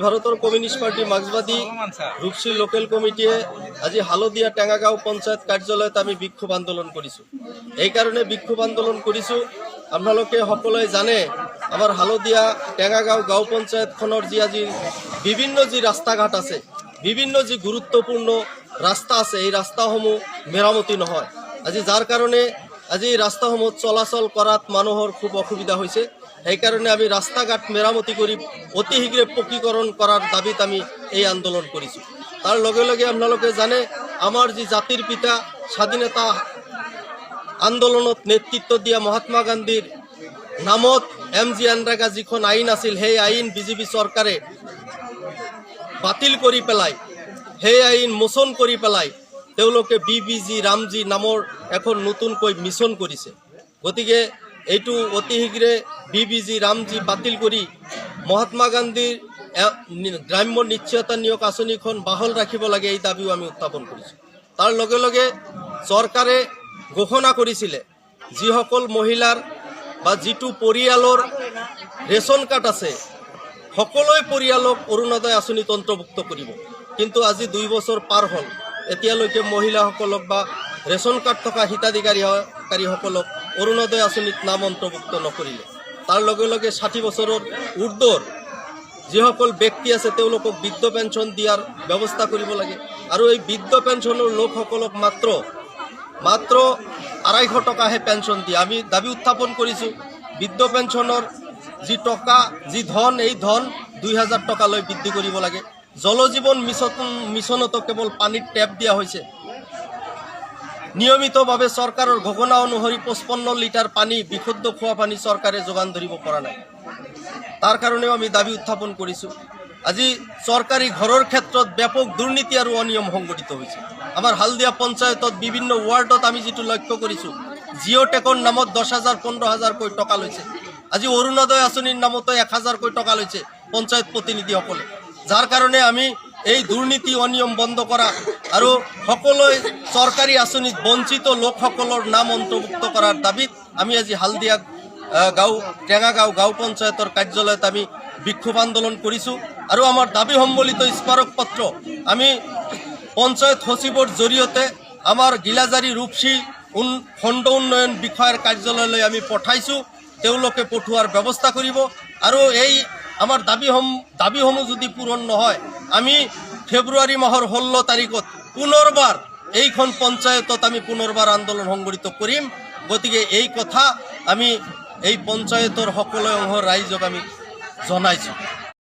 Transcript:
ভাৰতৰ communist party মাৰ্ক্সবাদী ৰূপসী local কমিটিয়ে আজি হালদিয়া টেঙাগাঁও পঞ্চায়ত কাৰ্যালয়ত আমি বিক্ষোভ আন্দোলন কৰিছোঁ। এই কাৰণে বিক্ষোভ আন্দোলন কৰিছোঁ, আপোনালোকে সকলোৱে জানে আমাৰ হালদিয়া টেঙাগাঁও গাঁও পঞ্চায়তখনৰ আজি বিভিন্ন ৰাস্তা ঘাট আছে, বিভিন্ন গুৰুত্বপূৰ্ণ ৰাস্তা আছে, এই ৰাস্তাসমূহ মেৰামতি নহয়। আজি যাৰ কাৰণে আজি ৰাস্তাসমূহত চলাচল কৰাত মানুহৰ খুব অসুবিধা হৈছে। সেইকাৰণে আমি ৰাস্তা ঘাট মেৰামতি কৰি অতি শীঘ্ৰে পকীকৰণ কৰাৰ দাবীত আমি এই আন্দোলন কৰিছোঁ। তাৰ লগে লগে আপোনালোকে জানে আমাৰ জাতিৰ পিতা স্বাধীনতা আন্দোলনত নেতৃত্ব দিয়া মহাত্মা গান্ধীৰ নামত MG এনৰেগা যিখন আইন আছিল, সেই আইন বিজেপি চৰকাৰে বাতিল কৰি পেলাই, সেই আইন মোচন কৰি পেলাই তেওঁলোকে BBG ৰামজী নামৰ এখন নতুনকৈ মিছন কৰিছে। গতিকে এইটো অতি শীঘ্ৰে BBG ৰামজী বাতিল কৰি মহাত্মা গান্ধীৰ গ্ৰাম্য নিশ্চয়তা নিয়োগ আঁচনিখন বাহাল ৰাখিব লাগে, এই দাবীও আমি উত্থাপন কৰিছোঁ। তাৰ লগে লগে চৰকাৰে ঘোষণা কৰিছিলে যিসকল মহিলাৰ বা যিটো পৰিয়ালৰ ৰেচন কাৰ্ড আছে সকলোৱে পৰিয়ালক অৰুণোদয় আঁচনিত অন্তৰ্ভুক্ত কৰিব। কিন্তু আজি 2 বছৰ পাৰ হ'ল, এতিয়ালৈকে মহিলাসকলক বা ৰেচন কাৰ্ড থকা হিতাধিকাৰীসকলক অৰুণোদয় আঁচনিত নাম অন্তৰ্ভুক্ত নকৰিলে। তাৰ লগে লগে 60 বছৰৰ ঊৰ্ধৰ যিসকল ব্যক্তি আছে তেওঁলোকক বৃদ্ধ পেঞ্চন দিয়াৰ ব্যৱস্থা কৰিব লাগে। আৰু এই বৃদ্ধ পেঞ্চনৰ লোকসকলক মাত্ৰ 250 টকাহে পেঞ্চন দিয়ে। আমি দাবী উত্থাপন কৰিছোঁ বৃদ্ধ পেঞ্চনৰ টকা ধন, এই ধন 2000 টকালৈ বৃদ্ধি কৰিব লাগে। জল জীৱন মিছনতো কেৱল পানীৰ টেপ দিয়া হৈছে। নিয়মিতভাৱে চৰকাৰৰ ঘোষণা অনুসৰি 55 লিটাৰ পানী বিশুদ্ধ খোৱা পানী চৰকাৰে যোগান ধৰিব পৰা নাই। তাৰ কাৰণেও আমি দাবী উত্থাপন কৰিছোঁ। আজি চৰকাৰী ঘৰৰ ক্ষেত্ৰত ব্যাপক দুৰ্নীতি আৰু অনিয়ম সংঘটিত হৈছে। আমাৰ হালদিয়া পঞ্চায়তত বিভিন্ন ৱাৰ্ডত আমি যিটো লক্ষ্য কৰিছোঁ, জিঅ'টেকৰ নামত 10,000 15,000কৈ টকা লৈছে। আজি অৰুণোদয় আঁচনিৰ নামতো 1000কৈ টকা লৈছে পঞ্চায়ত প্ৰতিনিধিসকলে। যাৰ কাৰণে আমি এই দুৰ্নীতি অনিয়ম বন্ধ কৰা আৰু সকলোৱে চৰকাৰী আঁচনিত বঞ্চিত লোকসকলৰ নাম অন্তৰ্ভুক্ত কৰাৰ দাবীত আমি আজি হালদিয়া টেঙাগাঁও গাঁও পঞ্চায়তৰ কাৰ্যালয়ত আমি বিক্ষোভ আন্দোলন কৰিছোঁ। আৰু আমাৰ দাবী সম্বলিত স্মাৰক পত্ৰ আমি পঞ্চায়ত সচিবৰ জৰিয়তে আমাৰ গিলাজাৰী ৰূপসী খণ্ড উন্নয়ন বিষয়াৰ কাৰ্যালয়লৈ আমি পঠাইছোঁ। তেওঁলোকে পঠোৱাৰ ব্যৱস্থা কৰিব। আৰু এই আমাৰ দাবীসমূহ যদি পূৰণ নহয়, আমি ফেব্ৰুৱাৰী মাহৰ 16 তাৰিখত পুনৰবাৰ এইখন পঞ্চায়তত আমি পুনৰবাৰ আন্দোলন সংগঠিত কৰিম। গতিকে এই কথা আমি এই পঞ্চায়তৰ সকলো অংশ ৰাইজক আমি জনাইছোঁ।